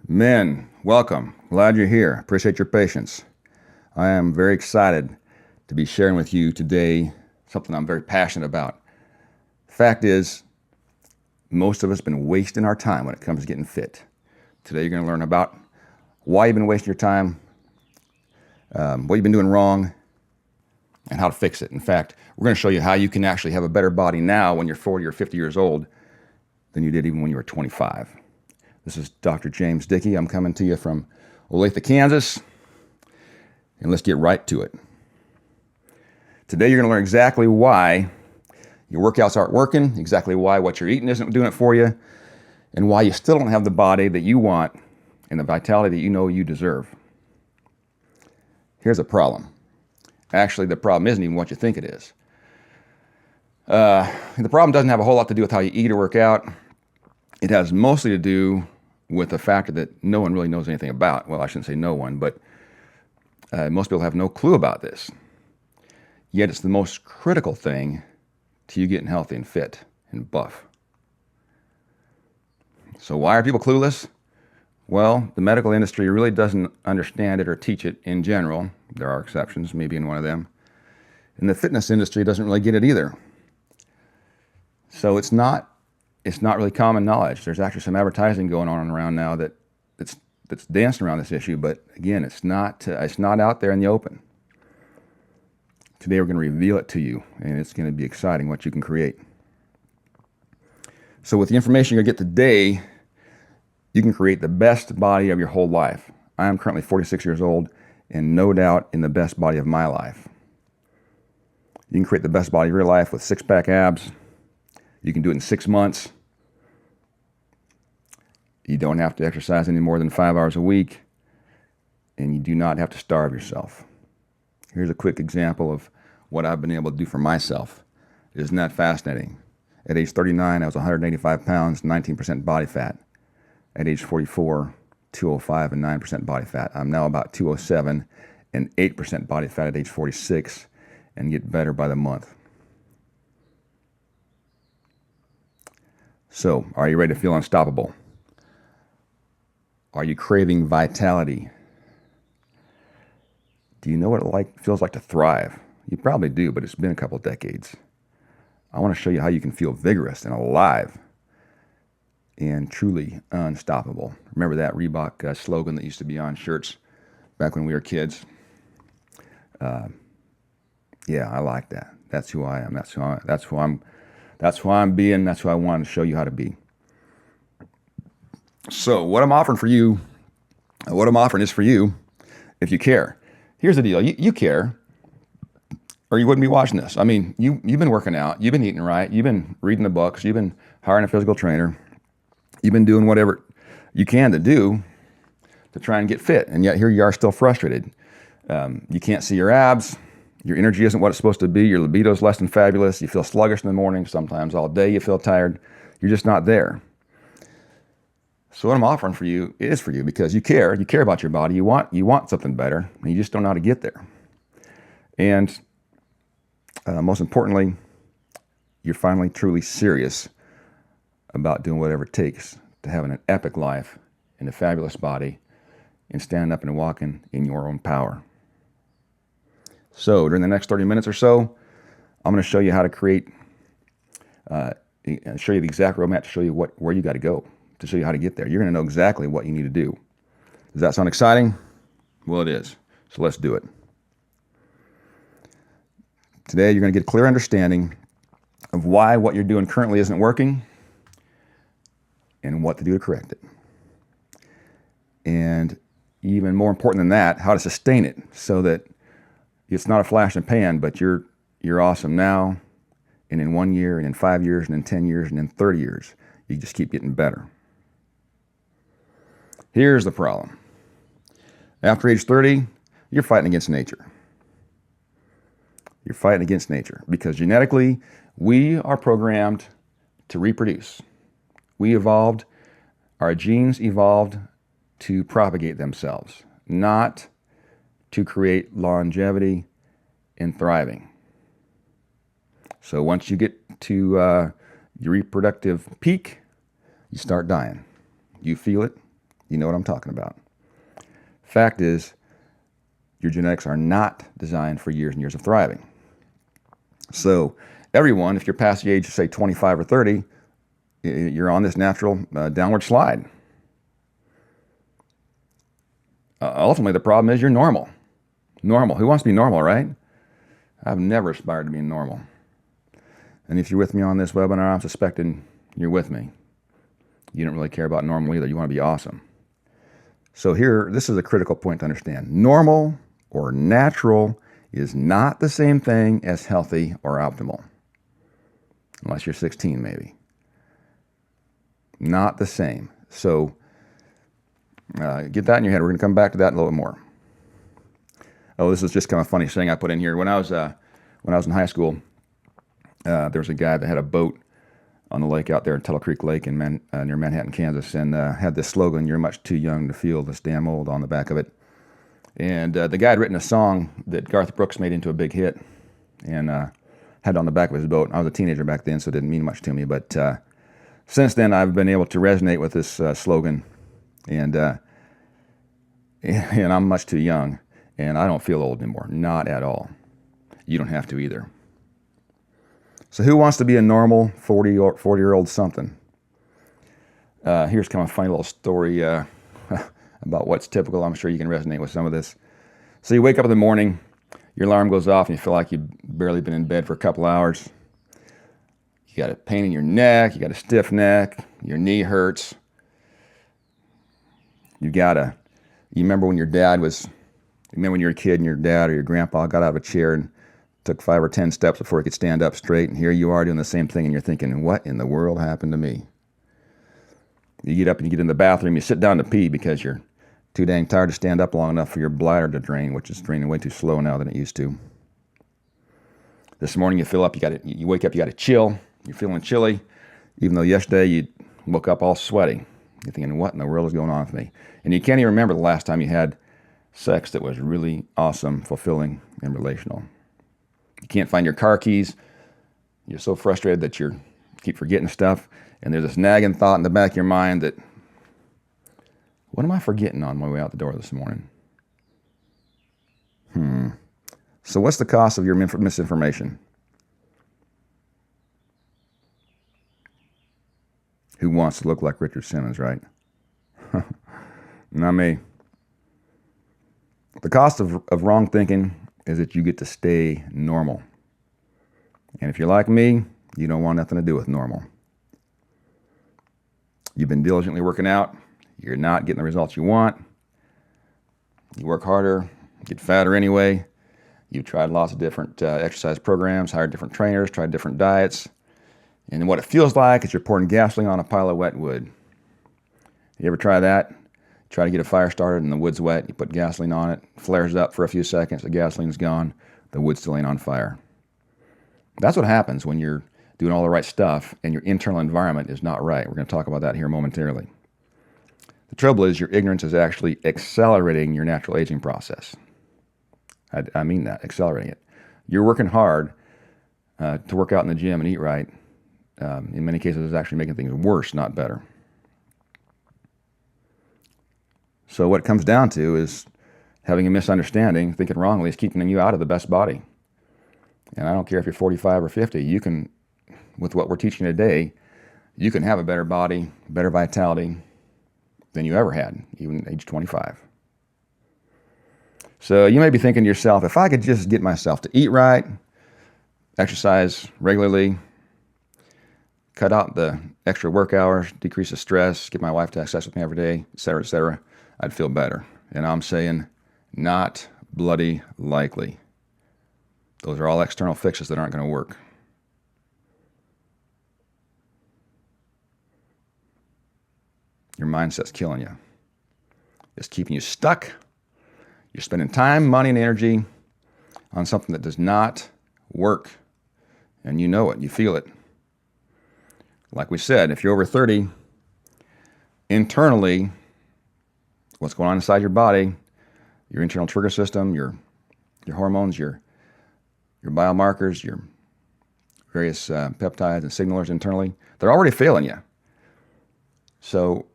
Men, welcome. Glad you're here. Appreciate your patience. I am very excited to be sharing with you today something I'm very passionate about. Fact is, most of us have been wasting our time when it comes to getting fit. Today you're going to learn about why you've been wasting your time, what you've been doing wrong, and how to fix it. In fact, we're going to show you how you can actually have a better body now when you're 40 or 50 years old than you did even when you were 25. This is Dr. James Dickie. I'm coming to you from Olathe, Kansas, and let's get right to it. Today you're going to learn exactly why your workouts aren't working, exactly why what you're eating isn't doing it for you, and why you still don't have the body that you want and the vitality that you know you deserve. Here's a problem. Actually, the problem isn't even what you think it is. The problem doesn't have a whole lot to do with how you eat or work out. It has mostly to do with the factor that no one really knows anything about. Well, I shouldn't say no one, but most people have no clue about this. Yet it's the most critical thing to you getting healthy and fit and buff. So why are people clueless? Well, the medical industry really doesn't understand it or teach it in general. There are exceptions, maybe in one of them. And the fitness industry doesn't really get it either. So it's not really common knowledge. There's actually some advertising going on around now that's dancing around this issue, but again, it's not out there in the open. Today we're going to reveal it to you, and it's going to be exciting what you can create. So with the information you're going to get today, you can create the best body of your whole life. I am currently 46 years old, and no doubt in the best body of my life. You can create the best body of your life with six-pack abs. You can do it in 6 months. You don't have to exercise any more than 5 hours a week, and you do not have to starve yourself. Here's a quick example of what I've been able to do for myself. Isn't that fascinating? At age 39, I was 185 pounds, 19% body fat. At age 44, 205 and 9% body fat. I'm now about 207 and 8% body fat at age 46 and get better by the month. So, are you ready to feel unstoppable? Are you craving vitality? Do you know what it feels like to thrive? You probably do, but it's been a couple decades. I want to show you how you can feel vigorous and alive and truly unstoppable. Remember that Reebok slogan that used to be on shirts back when we were kids? Yeah, I like that. That's who I am. That's who I'm being. That's who I want to show you how to be. So what I'm offering is for you if you care. Here's the deal. You care, or you wouldn't be watching this. I mean, you've been working out. You've been eating right. You've been reading the books. You've been hiring a physical trainer. You've been doing whatever you can to try and get fit. And yet here you are still frustrated. You can't see your abs. Your energy isn't what it's supposed to be. Your libido is less than fabulous. You feel sluggish in the morning. Sometimes all day you feel tired. You're just not there. So what I'm offering for you is for you because you care. You care about your body. You want something better, and you just don't know how to get there. And most importantly, you're finally truly serious about doing whatever it takes to having an epic life in a fabulous body and standing up and walking in your own power. So during the next 30 minutes or so, I'm going to show you how to create, show you the exact roadmap to show you where you got to go, to show you how to get there. You're going to know exactly what you need to do. Does that sound exciting? Well, it is. So let's do it. Today, you're going to get a clear understanding of why what you're doing currently isn't working and what to do to correct it. And even more important than that, how to sustain it so that it's not a flash in the pan, but you're awesome now, and in 1 year, and in 5 years, and in 10 years, and in 30 years. You just keep getting better. Here's the problem. After age 30, you're fighting against nature. You're fighting against nature because genetically, we are programmed to reproduce. Our genes evolved to propagate themselves, not to create longevity and thriving. So once you get to your reproductive peak, you start dying. You feel it, You know what I'm talking about. Fact is, your genetics are not designed for years and years of thriving. So everyone, if you're past the age of, say, 25 or 30, you're on this natural downward slide. Ultimately, the problem is you're normal. Normal. Who wants to be normal, right? I've never aspired to be normal. And if you're with me on this webinar, I'm suspecting you're with me. You don't really care about normal either. You want to be awesome. So here, this is a critical point to understand. Normal or natural is not the same thing as healthy or optimal. Unless you're 16, maybe. Not the same. So get that in your head. We're going to come back to that a little bit more. Oh, this is just kind of a funny thing I put in here. When I was in high school, there was a guy that had a boat on the lake out there in Tuttle Creek Lake in near Manhattan, Kansas, and had this slogan, "You're much too young to feel this damn old," on the back of it. And the guy had written a song that Garth Brooks made into a big hit, and had it on the back of his boat. I was a teenager back then, so it didn't mean much to me. But since then, I've been able to resonate with this slogan, and I'm much too young, and I don't feel old anymore, not at all. You don't have to either. So who wants to be a normal 40-year-old something? Here's kind of a funny little story about what's typical. I'm sure you can resonate with some of this. So you wake up in the morning, your alarm goes off, and you feel like you've barely been in bed for a couple hours. You got a pain in your neck, you got a stiff neck, your knee hurts. You remember when you were a kid and your dad or your grandpa got out of a chair and took 5 or 10 steps before he could stand up straight, and here you are doing the same thing, and you're thinking, what in the world happened to me? You get up and you get in the bathroom, you sit down to pee because you're too dang tired to stand up long enough for your bladder to drain, which is draining way too slow now than it used to. This morning you wake up, you got a chill, you're feeling chilly, even though yesterday you woke up all sweaty. You're thinking, what in the world is going on with me? And you can't even remember the last time you had sex that was really awesome, fulfilling, and relational. You can't find your car keys. You're so frustrated that you keep forgetting stuff. And there's this nagging thought in the back of your mind that, what am I forgetting on my way out the door this morning? So what's the cost of your misinformation? Who wants to look like Richard Simmons, right? Not me. The cost of wrong thinking is that you get to stay normal. And if you're like me, you don't want nothing to do with normal. You've been diligently working out. You're not getting the results you want. You work harder, get fatter anyway. You've tried lots of different exercise programs, hired different trainers, tried different diets. And what it feels like is you're pouring gasoline on a pile of wet wood. You ever try that? Try to get a fire started and the wood's wet. You put gasoline on it, flares up for a few seconds, the gasoline's gone, the wood still ain't on fire. That's what happens when you're doing all the right stuff and your internal environment is not right. We're going to talk about that here momentarily. The trouble is your ignorance is actually accelerating your natural aging process. I mean that, accelerating it. You're working hard to work out in the gym and eat right. In many cases, it's actually making things worse, not better. So what it comes down to is having a misunderstanding, thinking wrongly, is keeping you out of the best body. And I don't care if you're 45 or 50, you can, with what we're teaching today, you can have a better body, better vitality than you ever had, even at age 25. So you may be thinking to yourself, if I could just get myself to eat right, exercise regularly, cut out the extra work hours, decrease the stress, get my wife to have sex with me every day, et cetera, I'd feel better. And I'm saying, not bloody likely. Those are all external fixes that aren't going to work. Your mindset's killing you. It's keeping you stuck. You're spending time, money, and energy on something that does not work. And you know it. You feel it. Like we said, if you're over 30, internally, what's going on inside your body, your internal trigger system, your hormones, your biomarkers, your various peptides and signalers internally, they're already failing you. So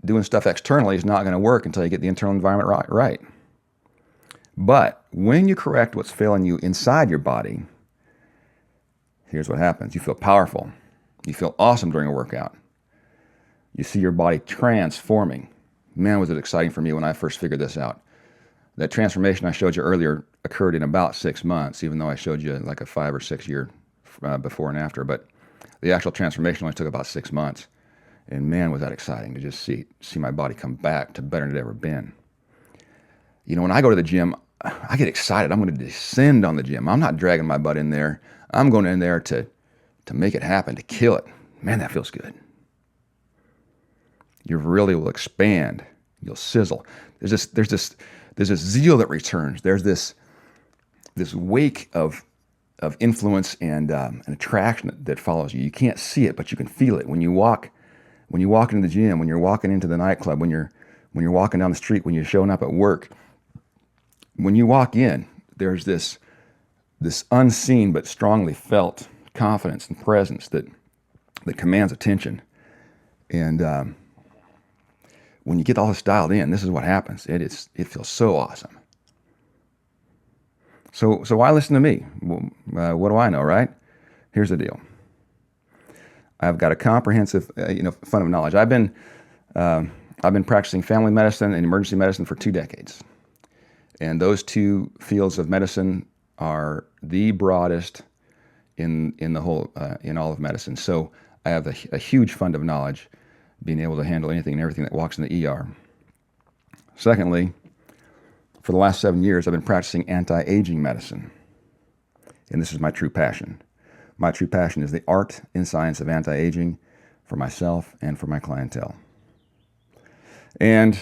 doing stuff externally is not going to work until you get the internal environment right. But when you correct what's failing you inside your body, here's what happens. You feel powerful. You feel awesome during a workout. You see your body transforming. Man, was it exciting for me when I first figured this out. That transformation I showed you earlier occurred in about 6 months, even though I showed you like a 5 or 6 year before and after. But the actual transformation only took about 6 months. And man, was that exciting to just see my body come back to better than it had ever been. You know, when I go to the gym, I get excited. I'm going to descend on the gym. I'm not dragging my butt in there. I'm going in there to make it happen, to kill it. Man, that feels good. You really will expand. You'll sizzle. There's this zeal that returns. There's this wake of influence and an attraction that follows you. You can't see it, but you can feel it when you walk into the gym, when you're walking into the nightclub, when you're walking down the street, when you're showing up at work. When you walk in, there's this unseen but strongly felt confidence and presence that commands attention. And when you get all this dialed in, this is what happens. It feels so awesome. So why listen to me? What do I know, right? Here's the deal. I've got a comprehensive, fund of knowledge. I've been practicing family medicine and emergency medicine for 2 decades, and those 2 fields of medicine are the broadest in the whole in all of medicine. So I have a huge fund of knowledge, being able to handle anything and everything that walks in the ER. Secondly, for the last 7 years, I've been practicing anti-aging medicine, and this is my true passion. My true passion is the art and science of anti-aging for myself and for my clientele. And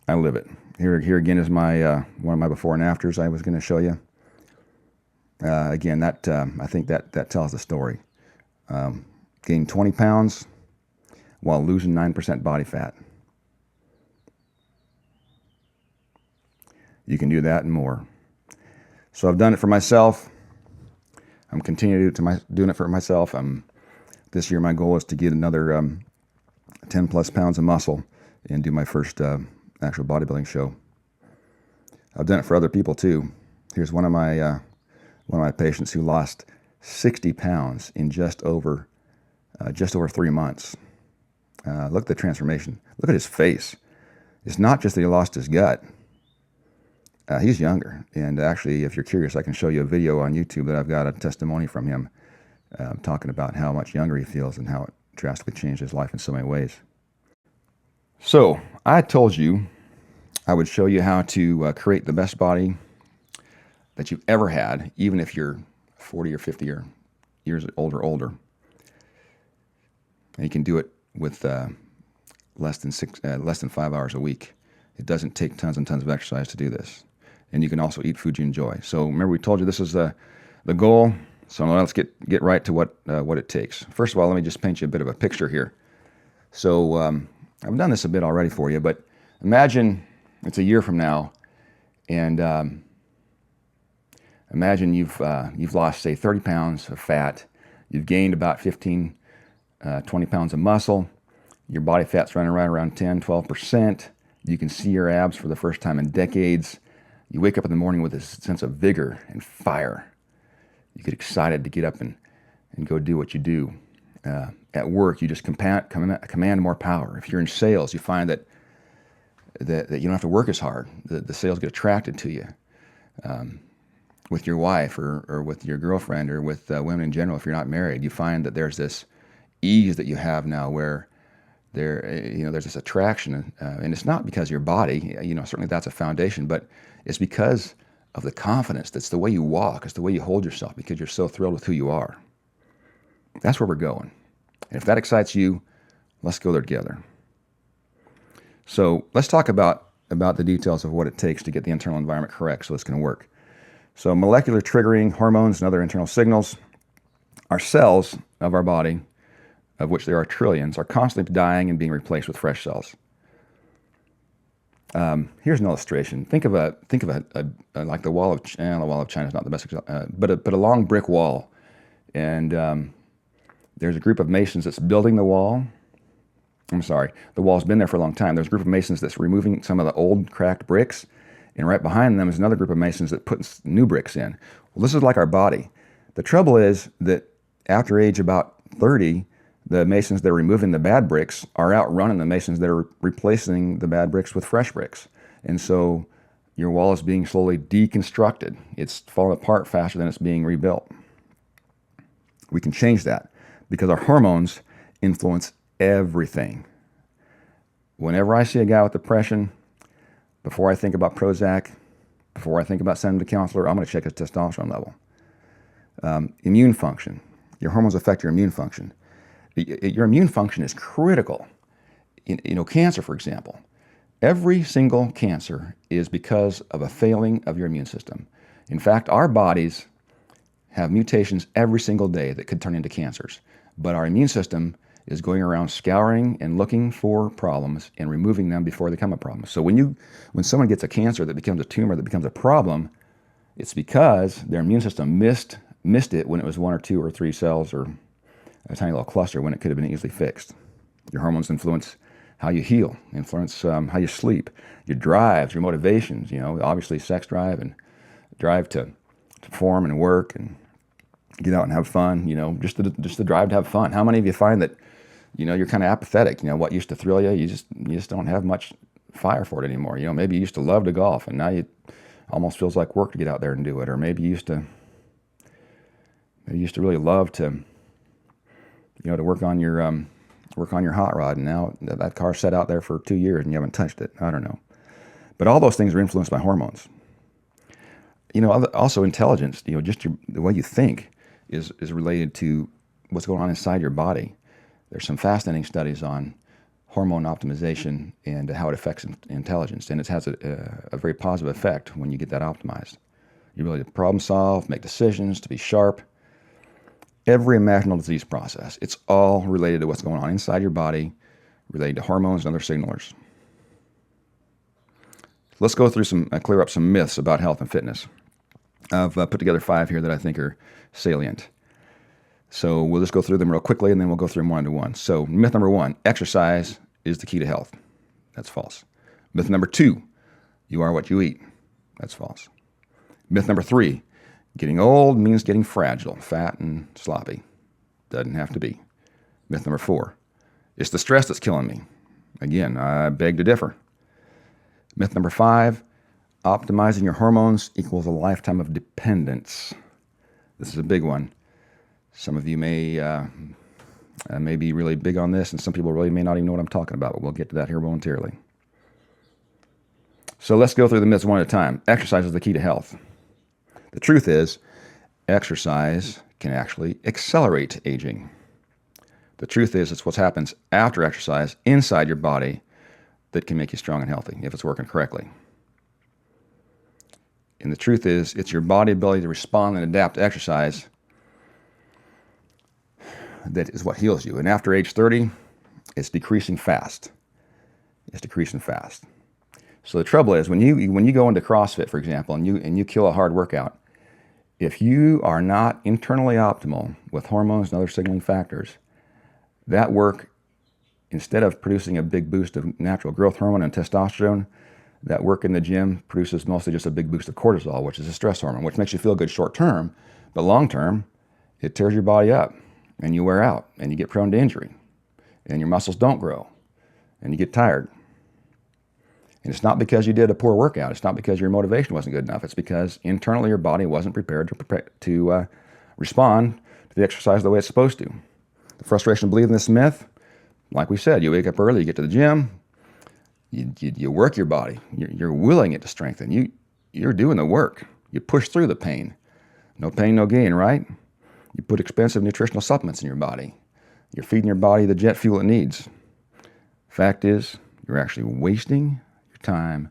I live it. Here again is my one of my before and afters I was going to show you. Again, that I think that tells the story. Gained 20 pounds while losing 9% body fat. You can do that and more. So I've done it for myself. I'm continuing doing it for myself. This year my goal is to get another 10 plus pounds of muscle and do my first actual bodybuilding show. I've done it for other people too. Here's one of my patients who lost 60 pounds in just over 3 months. Look at the transformation. Look at his face. It's not just that he lost his gut. He's younger. And actually, if you're curious, I can show you a video on YouTube that I've got a testimony from him talking about how much younger he feels and how it drastically changed his life in so many ways. So I told you I would show you how to create the best body that you've ever had, even if you're 40 or 50 or years older. And you can do it with less than 5 hours a week. It doesn't take tons and tons of exercise to do this. And you can also eat food you enjoy. So remember, we told you this is the goal. So now let's get right to what it takes. First of all, let me just paint you a bit of a picture here. So I've done this a bit already for you, but imagine it's a year from now, and imagine you've lost, say, 30 pounds of fat. You've gained about 15, 20 pounds of muscle. Your body fat's running right around 10, 12%. You can see your abs for the first time in decades. You wake up in the morning with this sense of vigor and fire. You get excited to get up and go do what you do. At work, you just command more power. If you're in sales, you find that you don't have to work as hard. The sales get attracted to you. With your wife or with your girlfriend or with women in general, if you're not married, you find that there's this ease that you have now where there's this attraction, and it's not because of your body, certainly that's a foundation, but it's because of the confidence. That's the way you walk. It's the way you hold yourself because you're so thrilled with who you are. That's where we're going. And if that excites you, let's go there together. So let's talk about the details of what it takes to get the internal environment correct so it's going to work. So molecular triggering hormones and other internal signals, our cells of our body, of which there are trillions, are constantly dying and being replaced with fresh cells. Here's an illustration. Think of a like the wall of China. The wall of China is not the best example, but a long brick wall, and there's a group of masons that's building the wall, I'm sorry, the wall's been there for a long time. There's a group of masons that's removing some of the old cracked bricks, and right behind them is another group of masons that put new bricks in. Well, this is like our body. The trouble is that after age about 30, the masons that are removing the bad bricks are outrunning the masons that are replacing the bad bricks with fresh bricks. And so your wall is being slowly deconstructed. It's falling apart faster than it's being rebuilt. We can change that because our hormones influence everything. Whenever I see a guy with depression, before I think about Prozac, before I think about sending him to a counselor, I'm going to check his testosterone level. Immune function. Your hormones affect your immune function. Your immune function is critical. Cancer, for example. Every single cancer is because of a failing of your immune system. In fact, our bodies have mutations every single day that could turn into cancers. But our immune system is going around scouring and looking for problems and removing them before they become a problem. So when someone gets a cancer that becomes a tumor that becomes a problem, it's because their immune system missed it when it was 1 or 2 or 3 cells or a tiny little cluster when it could have been easily fixed. Your hormones influence how you heal, influence how you sleep, your drives, your motivations, obviously sex drive and drive to perform and work and get out and have fun, just the drive to have fun. How many of you find that, you're kind of apathetic? What used to thrill you, you just don't have much fire for it anymore. Maybe you used to love to golf and now you almost feels like work to get out there and do it. Or maybe you used to really love to, to work on your hot rod, and now that car's sat out there for 2 years and you haven't touched it. I don't know. But all those things are influenced by hormones. Also intelligence, just the way you think is related to what's going on inside your body. There's some fascinating studies on hormone optimization and how it affects intelligence, and it has a very positive effect when you get that optimized. Your ability to problem solve, make decisions, to be sharp. Every imaginable disease process, it's all related to what's going on inside your body, related to hormones and other signalers. Let's go through clear up some myths about health and fitness. I've put together 5 here that I think are salient. So we'll just go through them real quickly, and then we'll go through them one to one. So myth number 1, exercise is the key to health. That's false. Myth number 2, you are what you eat. That's false. Myth number 3, getting old means getting fragile, fat, and sloppy. Doesn't have to be. Myth number 4, it's the stress that's killing me. Again, I beg to differ. Myth number 5, optimizing your hormones equals a lifetime of dependence. This is a big one. Some of you may be really big on this, and some people really may not even know what I'm talking about, but we'll get to that here momentarily. So let's go through the myths one at a time. Exercise is the key to health. The truth is, exercise can actually accelerate aging. The truth is, it's what happens after exercise inside your body that can make you strong and healthy if it's working correctly. And the truth is, it's your body ability to respond and adapt to exercise that is what heals you. And after age 30, it's decreasing fast. It's decreasing fast. So the trouble is, when you go into CrossFit, for example, and you kill a hard workout, if you are not internally optimal with hormones and other signaling factors, that work, instead of producing a big boost of natural growth hormone and testosterone, that work in the gym produces mostly just a big boost of cortisol, which is a stress hormone, which makes you feel good short term, but long term, it tears your body up, and you wear out, and you get prone to injury, and your muscles don't grow, and you get tired. And it's not because you did a poor workout. It's not because your motivation wasn't good enough. It's because internally your body wasn't prepared to respond to the exercise the way it's supposed to. The frustration of believing this myth, like we said, you wake up early, you get to the gym, you work your body. You're willing it to strengthen. You're doing the work. You push through the pain. No pain, no gain, right? You put expensive nutritional supplements in your body. You're feeding your body the jet fuel it needs. Fact is, you're actually wasting your time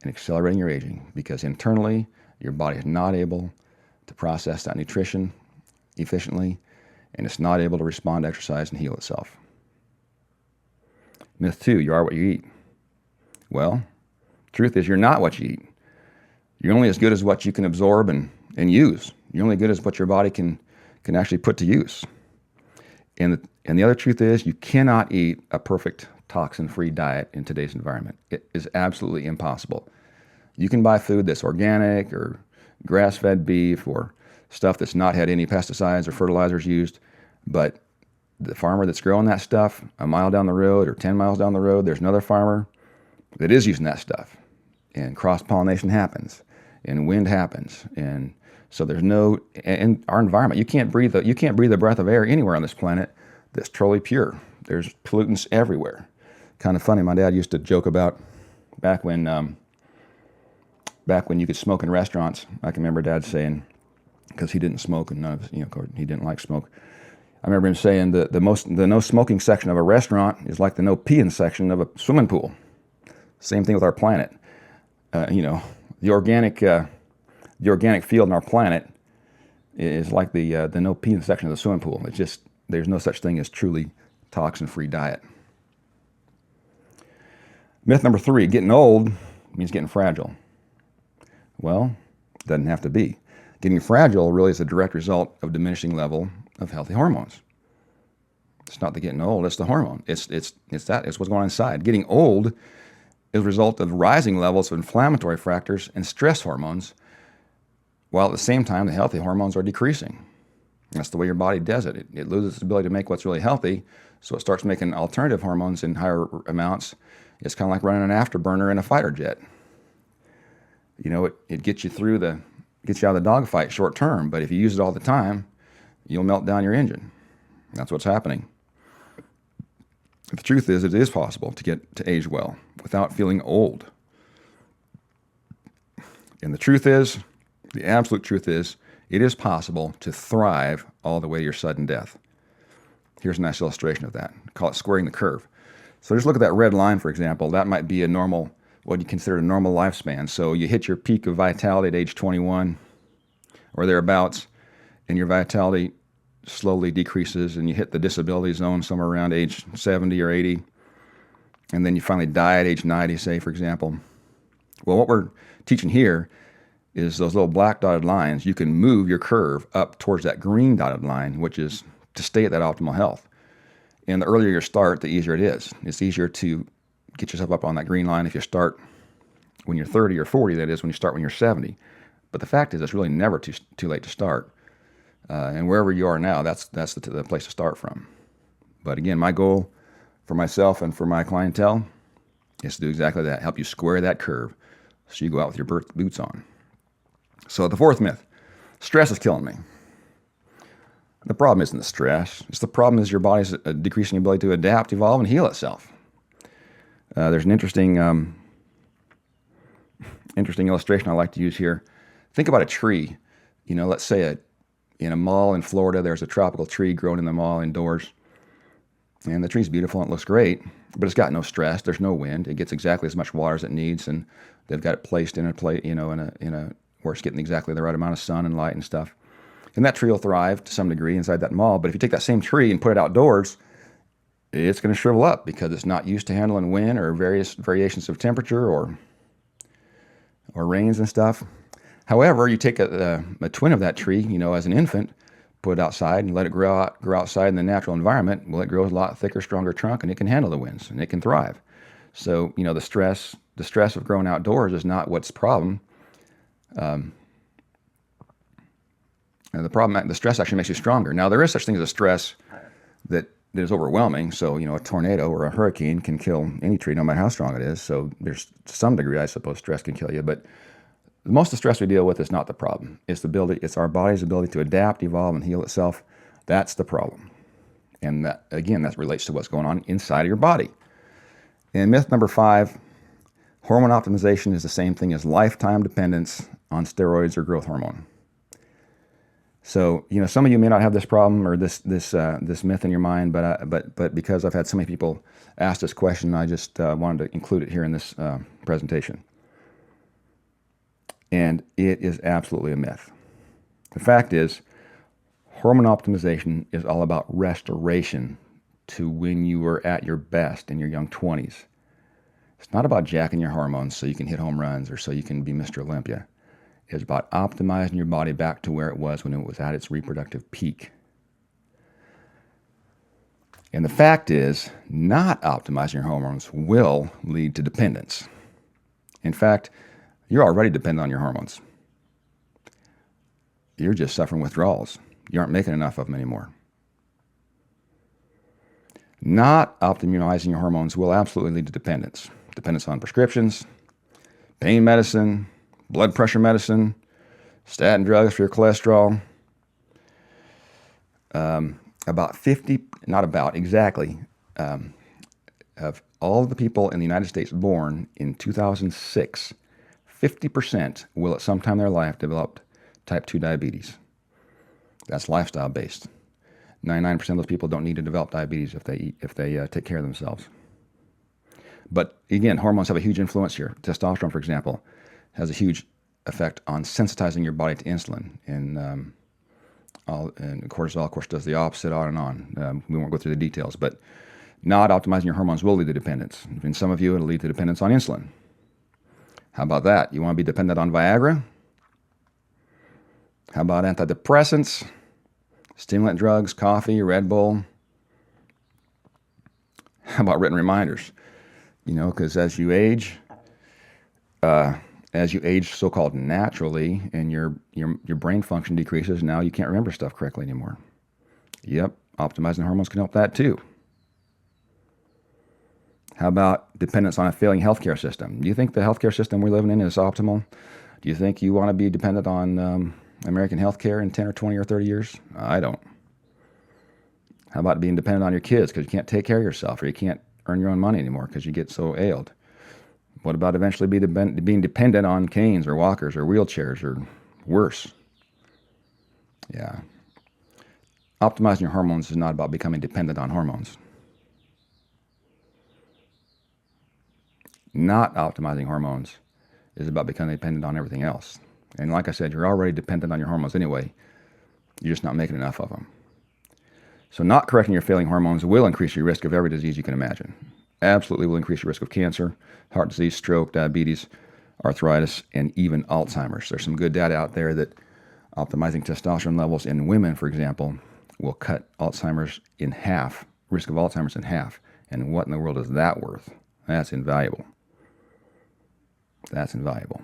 and accelerating your aging because internally your body is not able to process that nutrition efficiently, and it's not able to respond to exercise and heal itself. Myth 2, you are what you eat. Well, truth is you're not what you eat. You're only as good as what you can absorb and use. You're only good as what your body can actually put to use. And the other truth is you cannot eat a perfect toxin-free diet in today's environment. It is absolutely impossible. You can buy food that's organic or grass-fed beef or stuff that's not had any pesticides or fertilizers used, but the farmer that's growing that stuff a mile down the road or 10 miles down the road, there's another farmer that is using that stuff. And cross-pollination happens, and wind happens, and so there's no, in our environment, you can't breathe a breath of air anywhere on this planet that's totally pure. There's pollutants everywhere. Kind of funny, my dad used to joke about back when you could smoke in restaurants. I can remember Dad saying, because he didn't smoke and none of us, he didn't like smoke. I remember him saying that the no smoking section of a restaurant is like the no peeing section of a swimming pool. Same thing with our planet. The organic field in our planet is like the no peeing section of the swimming pool. It's just, there's no such thing as truly toxin-free diet. Myth number 3, getting old means getting fragile. Well, it doesn't have to be. Getting fragile really is a direct result of diminishing level of healthy hormones. It's not the getting old, it's the hormone. It's what's going on inside. Getting old is a result of rising levels of inflammatory factors and stress hormones, while at the same time the healthy hormones are decreasing. That's the way your body does it. It loses its ability to make what's really healthy, so it starts making alternative hormones in higher amounts. It's kind of like running an afterburner in a fighter jet. It gets you gets you out of the dogfight short term, but if you use it all the time, you'll melt down your engine. That's what's happening. The truth is, it is possible to get to age well without feeling old. And the absolute truth is, it is possible to thrive all the way to your sudden death. Here's a nice illustration of that. Call it squaring the curve. So just look at that red line, for example. That might be what you consider a normal lifespan. So you hit your peak of vitality at age 21 or thereabouts, and your vitality slowly decreases, and you hit the disability zone somewhere around age 70 or 80, and then you finally die at age 90, say, for example. Well, what we're teaching here is those little black dotted lines. You can move your curve up towards that green dotted line, which is to stay at that optimal health. And the earlier you start, the easier it is. It's easier to get yourself up on that green line if you start when you're 30 or 40, that is, when you start when you're 70. But the fact is, it's really never too late to start. And wherever you are now, that's the place to start from. But again, my goal for myself and for my clientele is to do exactly that, help you square that curve so you go out with your boots on. So the 4th myth, stress is killing me. The problem isn't the stress. The problem is your body's decreasing ability to adapt, evolve, and heal itself. There's an interesting illustration I like to use here. Think about a tree. Let's say in a mall in Florida, there's a tropical tree growing in the mall indoors. And the tree's beautiful and it looks great, but it's got no stress. There's no wind. It gets exactly as much water as it needs, and they've got it placed in a plate, where it's getting exactly the right amount of sun and light and stuff. And that tree will thrive to some degree inside that mall. But if you take that same tree and put it outdoors, it's going to shrivel up because it's not used to handling wind or various variations of temperature or rains and stuff. However, you take a twin of that tree, as an infant, put it outside and let it grow outside in the natural environment. Well, it grows a lot thicker, stronger trunk, and it can handle the winds and it can thrive. So, the stress of growing outdoors is not what's the problem. The stress actually makes you stronger. Now, there is such thing as a stress that is overwhelming. So, a tornado or a hurricane can kill any tree, no matter how strong it is. So there's, to some degree, I suppose, stress can kill you. But most of the stress we deal with is not the problem. It's our body's ability to adapt, evolve, and heal itself. That's the problem. And that relates to what's going on inside of your body. And myth number 5, hormone optimization is the same thing as lifetime dependence on steroids or growth hormone. So, some of you may not have this problem or this myth in your mind, but because I've had so many people ask this question, I just wanted to include it here in this presentation. And it is absolutely a myth. The fact is, hormone optimization is all about restoration to when you were at your best in your young 20s. It's not about jacking your hormones so you can hit home runs or so you can be Mr. Olympia. It's about optimizing your body back to where it was when it was at its reproductive peak. And the fact is, not optimizing your hormones will lead to dependence. In fact, you're already dependent on your hormones. You're just suffering withdrawals. You aren't making enough of them anymore. Not optimizing your hormones will absolutely lead to dependence. Dependence on prescriptions, pain medicine, blood pressure medicine, statin drugs for your cholesterol. About 50, not about, exactly, of all the people in the United States born in 2006, 50% will at some time in their life develop type 2 diabetes. That's lifestyle based. 99% of those people don't need to develop diabetes if they take care of themselves. But again, hormones have a huge influence here. Testosterone, for example, has a huge effect on sensitizing your body to insulin. And cortisol, of course, does the opposite, on and on. We won't go through the details, but not optimizing your hormones will lead to dependence. In some of you, it'll lead to dependence on insulin. How about that? You want to be dependent on Viagra? How about antidepressants, stimulant drugs, coffee, Red Bull? How about written reminders? Because as you age so-called naturally, and your brain function decreases, now you can't remember stuff correctly anymore. Yep, optimizing hormones can help that too. How about dependence on a failing healthcare system? Do you think the healthcare system we're living in is optimal? Do you think you want to be dependent on American healthcare in 10 or 20 or 30 years? I don't. How about being dependent on your kids because you can't take care of yourself, or you can't earn your own money anymore because you get so ailed? What about eventually being dependent on canes or walkers or wheelchairs or worse? Yeah. Optimizing your hormones is not about becoming dependent on hormones. Not optimizing hormones is about becoming dependent on everything else. And like I said, you're already dependent on your hormones anyway. You're just not making enough of them. So not correcting your failing hormones will increase your risk of every disease you can imagine. Absolutely will increase your risk of cancer, heart disease, stroke, diabetes, arthritis, and even Alzheimer's. There's some good data out there that optimizing testosterone levels in women, for example, will cut Alzheimer's in half, risk of Alzheimer's in half. And what in the world is that worth? That's invaluable. That's invaluable.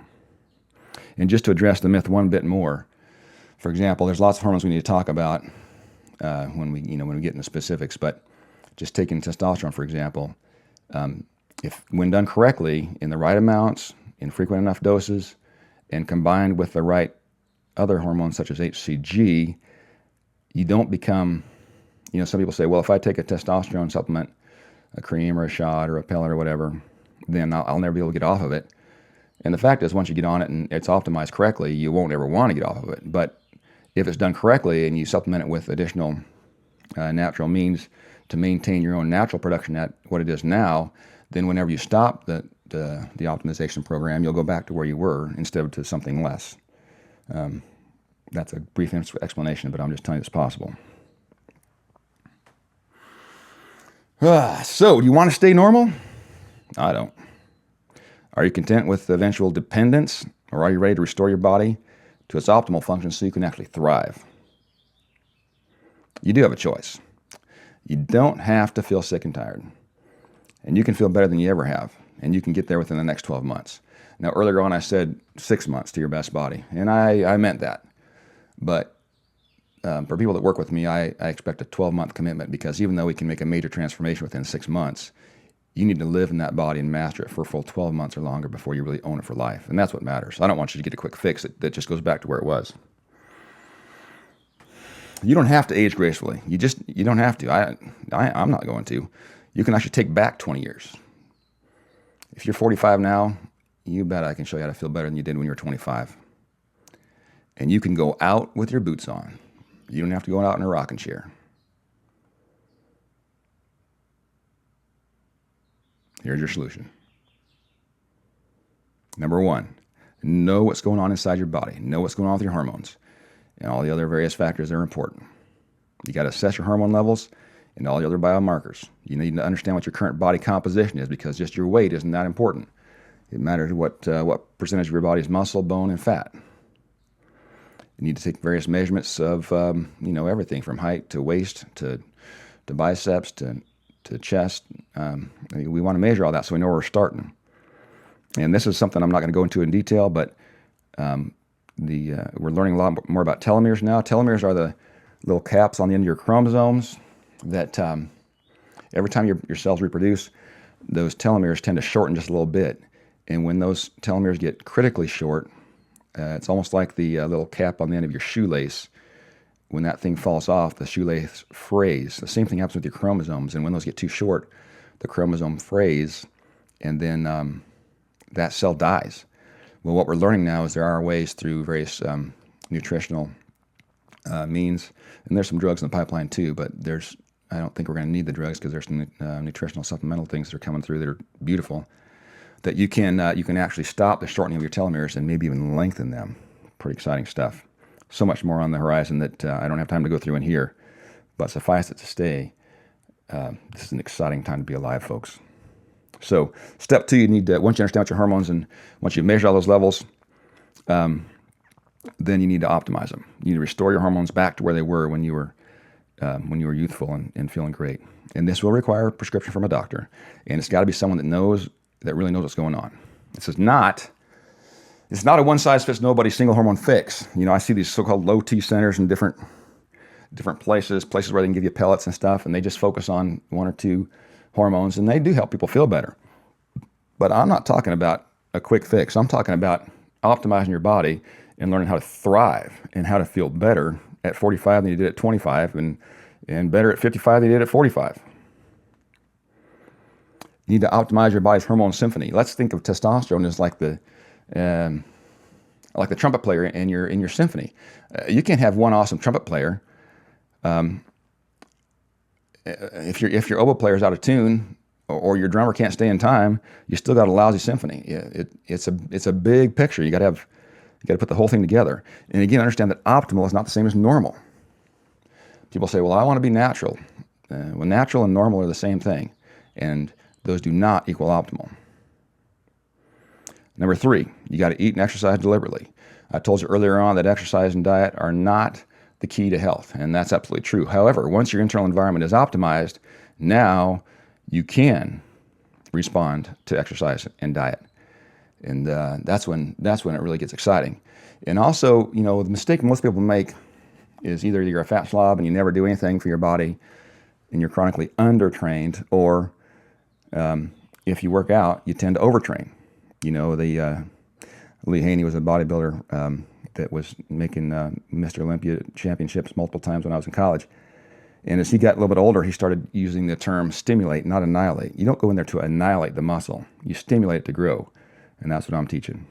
And just to address the myth one bit more, for example, there's lots of hormones we need to talk about when we get into specifics, but just taking testosterone, for example, if when done correctly, in the right amounts, in frequent enough doses, and combined with the right other hormones such as HCG, you don't become, some people say, well, if I take a testosterone supplement, a cream or a shot or a pellet or whatever, then I'll never be able to get off of it. And the fact is, once you get on it and it's optimized correctly, you won't ever want to get off of it. But if it's done correctly and you supplement it with additional natural means to maintain your own natural production at what it is now, then whenever you stop the optimization program, you'll go back to where you were instead of to something less. That's a brief explanation, but I'm just telling you it's possible. So, do you want to stay normal? I don't. Are you content with eventual dependence, or are you ready to restore your body to its optimal function so you can actually thrive? You do have a choice. You don't have to feel sick and tired. And you can feel better than you ever have. And you can get there within the next 12 months. Now, earlier on, I said 6 months to your best body. And I meant that. But for people that work with me, I expect a 12-month commitment, because even though we can make a major transformation within 6 months, you need to live in that body and master it for a full 12 months or longer before you really own it for life. And that's what matters. I don't want you to get a quick fix that just goes back to where it was. You don't have to age gracefully. You don't have to. I'm not going to. You can actually take back 20 years. If you're 45 now, you bet I can show you how to feel better than you did when you were 25. And you can go out with your boots on. You don't have to go out in a rocking chair. Here's your solution. Number 1, know what's going on inside your body. Know what's going on with your hormones and all the other various factors that are important. You got to assess your hormone levels and all the other biomarkers. You need to understand what your current body composition is, because just your weight isn't that important. It matters what percentage of your body is muscle, bone, and fat. You need to take various measurements of everything from height to waist to to biceps to chest. We want to measure all that so we know where we're starting. And this is something I'm not going to go into in detail, but we're learning a lot more about telomeres now. Telomeres are the little caps on the end of your chromosomes that every time your cells reproduce, those telomeres tend to shorten just a little bit. And when those telomeres get critically short, it's almost like the little cap on the end of your shoelace. When that thing falls off, the shoelace frays. The same thing happens with your chromosomes. And when those get too short, the chromosome frays, and then that cell dies. Well, what we're learning now is there are ways through various nutritional means, and there's some drugs in the pipeline too, but I don't think we're going to need the drugs because there's some nutritional supplemental things that are coming through that are beautiful, that you can actually stop the shortening of your telomeres and maybe even lengthen them. Pretty exciting stuff. So much more on the horizon that I don't have time to go through in here, but suffice it to say, this is an exciting time to be alive, folks. So step 2, you need to, once you understand what your hormones and once you've measured all those levels, then you need to optimize them. You need to restore your hormones back to where they were when you were youthful and feeling great. And this will require a prescription from a doctor. And it's got to be someone that really knows what's going on. It's not a one-size-fits-nobody single hormone fix. I see these so-called low T centers in different places where they can give you pellets and stuff, and they just focus on 1 or 2 hormones, and they do help people feel better. But I'm not talking about a quick fix. I'm talking about optimizing your body and learning how to thrive and how to feel better at 45 than you did at 25 and better at 55 than you did at 45. You need to optimize your body's hormone symphony. Let's think of testosterone as like the trumpet player in your symphony. You can't have one awesome trumpet player. If your oboe player is out of tune or your drummer can't stay in time, you still got a lousy symphony. It's a big picture. You got to put the whole thing together. And again, understand that optimal is not the same as normal. People say, well, I want to be natural. Well, natural and normal are the same thing, and those do not equal optimal. Number 3, you got to eat and exercise deliberately. I told you earlier on that exercise and diet are not the key to health, and that's absolutely true. However, once your internal environment is optimized, now you can respond to exercise and diet. And that's when it really gets exciting. And also, the mistake most people make is either you're a fat slob and you never do anything for your body and you're chronically undertrained, or if you work out, you tend to overtrain. Lee Haney was a bodybuilder that was making Mr. Olympia championships multiple times when I was in college. And as he got a little bit older, he started using the term stimulate, not annihilate. You don't go in there to annihilate the muscle. You stimulate it to grow. And that's what I'm teaching.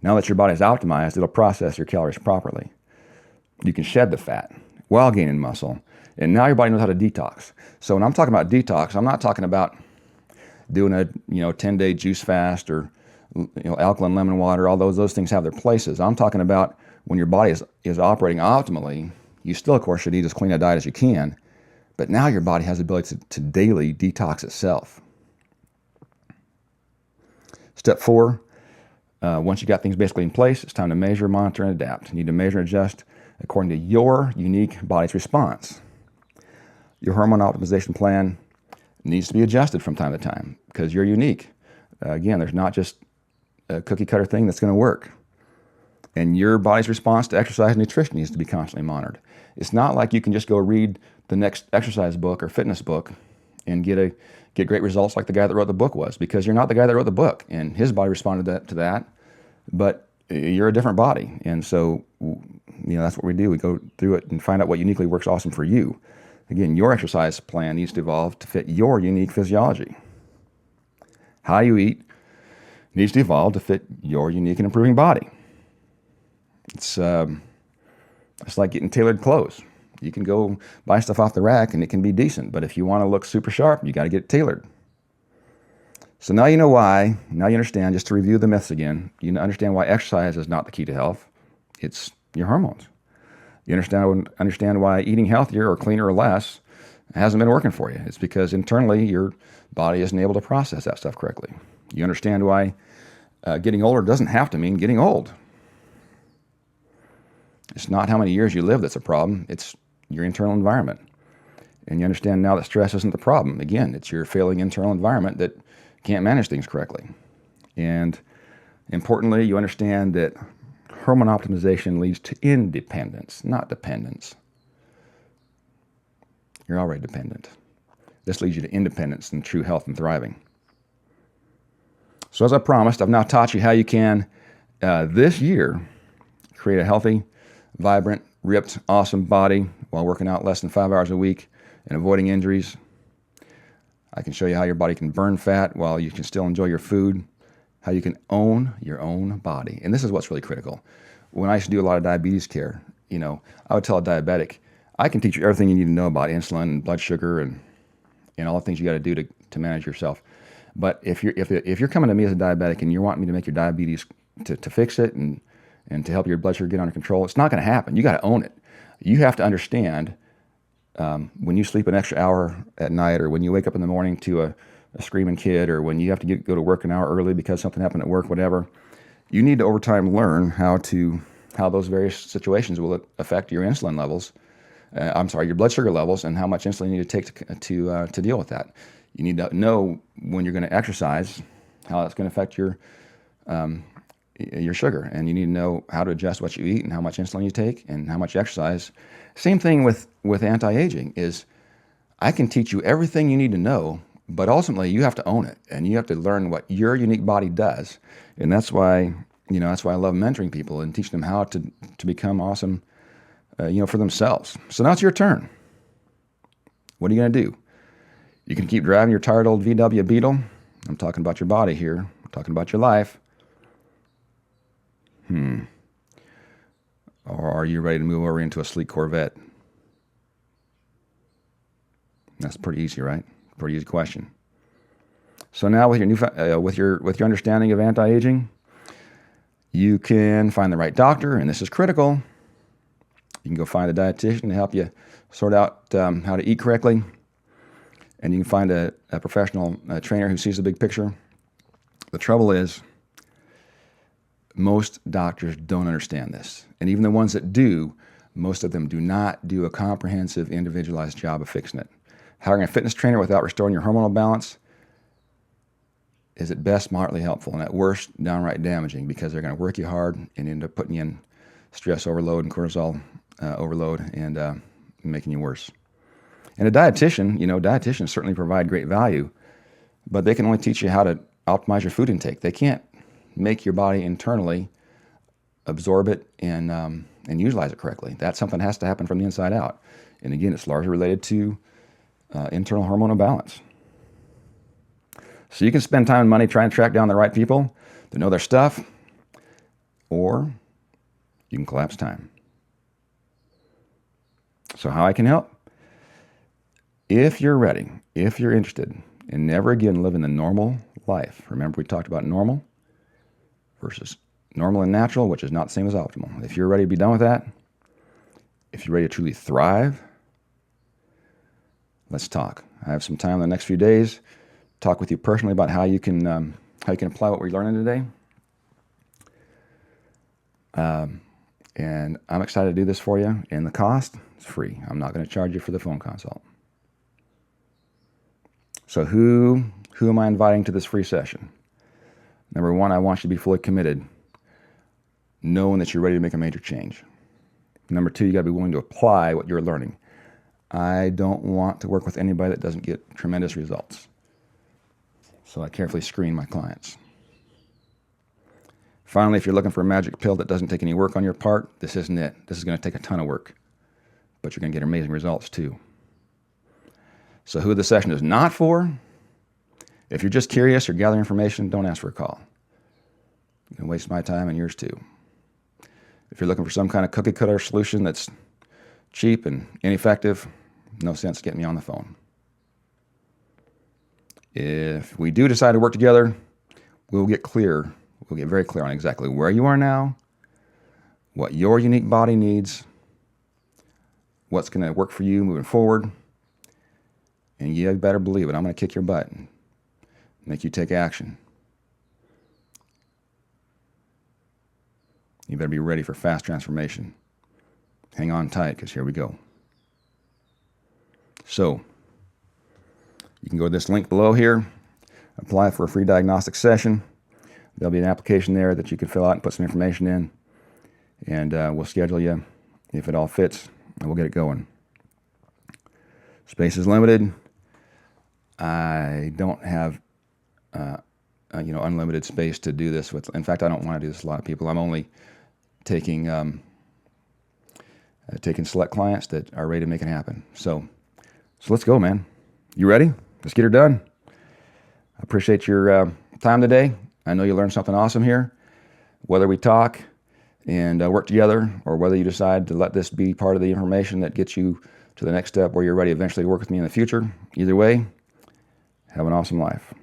Now that your body's optimized, it'll process your calories properly. You can shed the fat while gaining muscle. And now your body knows how to detox. So when I'm talking about detox, I'm not talking about doing a 10-day juice fast or alkaline lemon water. All those things have their places. I'm talking about when your body is operating optimally. You still, of course, should eat as clean a diet as you can. But now your body has the ability to daily detox itself. Step 4, once you got things basically in place, it's time to measure, monitor, and adapt. You need to measure and adjust according to your unique body's response. Your hormone optimization plan needs to be adjusted from time to time because you're unique. Again, there's not just a cookie cutter thing that's going to work. And your body's response to exercise and nutrition needs to be constantly monitored. It's not like you can just go read the next exercise book or fitness book and get great results like the guy that wrote the book was, because you're not the guy that wrote the book, and his body responded to that, but you're a different body. And so, that's what we do. We go through it and find out what uniquely works awesome for you. Again, your exercise plan needs to evolve to fit your unique physiology. How you eat needs to evolve to fit your unique and improving body. It's like getting tailored clothes. You can go buy stuff off the rack and it can be decent, but if you want to look super sharp, you got to get it tailored. So now you know why. Now you understand, just to review the myths again, you understand why exercise is not the key to health. It's your hormones. You understand why eating healthier or cleaner or less hasn't been working for you. It's because internally your body isn't able to process that stuff correctly. You understand why getting older doesn't have to mean getting old. It's not how many years you live that's a problem. It's your internal environment. And you understand now that stress isn't the problem. Again, it's your failing internal environment that can't manage things correctly. And importantly, you understand that hormone optimization leads to independence, not dependence. You're already dependent. This leads you to independence and true health and thriving. So as I promised, I've now taught you how you can, this year, create a healthy, vibrant, ripped, awesome body while working out less than 5 hours a week and avoiding injuries. I can show you how your body can burn fat while you can still enjoy your food, how you can own your own body. And this is what's really critical. When I used to do a lot of diabetes care, I would tell a diabetic, I can teach you everything you need to know about insulin and blood sugar and all the things you got to do to manage yourself. But if you're coming to me as a diabetic and you're wanting me to make your diabetes to fix it and to help your blood sugar get under control, it's not going to happen. You got to own it. You have to understand when you sleep an extra hour at night, or when you wake up in the morning to a screaming kid, or when you have to go to work an hour early because something happened at work, whatever, you need to over time learn how those various situations will affect your insulin levels. Your blood sugar levels, and how much insulin you need to take to deal with that. You need to know when you're going to exercise, how that's going to affect your sugar, and you need to know how to adjust what you eat and how much insulin you take and how much exercise. Same thing with anti-aging is I can teach you everything you need to know, but ultimately you have to own it, and you have to learn what your unique body does. And that's why I love mentoring people and teaching them how to become awesome, for themselves. So now it's your turn. What are you going to do? You can keep driving your tired old VW Beetle. I'm talking about your body here. I'm talking about your life. Or are you ready to move over into a sleek Corvette? That's pretty easy, right? Pretty easy question. So now with your with your understanding of anti-aging, you can find the right doctor, and this is critical. You can go find a dietitian to help you sort out how to eat correctly, and you can find a professional trainer who sees the big picture. The trouble is, most doctors don't understand this. And even the ones that do, most of them do not do a comprehensive, individualized job of fixing it. Hiring a fitness trainer without restoring your hormonal balance is at best moderately helpful, and at worst, downright damaging, because they're going to work you hard and end up putting you in stress overload and cortisol overload and making you worse. And a dietitian, dietitians certainly provide great value, but they can only teach you how to optimize your food intake. They can't make your body internally absorb it and utilize it correctly. That's something that has to happen from the inside out. And again, it's largely related to internal hormonal balance. So you can spend time and money trying to track down the right people that know their stuff, or you can collapse time. So how I can help? If you're ready, if you're interested in never again living the normal life, remember we talked about normal versus normal and natural, which is not the same as optimal. If you're ready to be done with that, if you're ready to truly thrive, let's talk. I have some time in the next few days to talk with you personally about how you can apply what we're learning today. And I'm excited to do this for you. And the cost is free. I'm not going to charge you for the phone consult. So who am I inviting to this free session? Number one, I want you to be fully committed, knowing that you're ready to make a major change. Number two, you got to be willing to apply what you're learning. I don't want to work with anybody that doesn't get tremendous results. So I carefully screen my clients. Finally, if you're looking for a magic pill that doesn't take any work on your part, this isn't it. This is going to take a ton of work, but you're going to get amazing results too. So who the session is not for, if you're just curious or gathering information, don't ask for a call. You can waste my time and yours too. If you're looking for some kind of cookie cutter solution that's cheap and ineffective, no sense getting me on the phone. If we do decide to work together, we'll get clear. We'll get very clear on exactly where you are now, what your unique body needs, what's going to work for you moving forward. And you better believe it, I'm going to kick your butt and make you take action. You better be ready for fast transformation. Hang on tight, because here we go. So you can go to this link below here, apply for a free diagnostic session. There'll be an application there that you can fill out and put some information in, and we'll schedule you if it all fits, and we'll get it going. Space is limited. I don't have unlimited space to do this with. In fact, I don't want to do this with a lot of people. I'm only taking select clients that are ready to make it happen. So let's go, man. You ready? Let's get her done. I appreciate your time today. I know you learned something awesome here. Whether we talk and work together, or whether you decide to let this be part of the information that gets you to the next step where you're ready eventually to work with me in the future, either way, have an awesome life.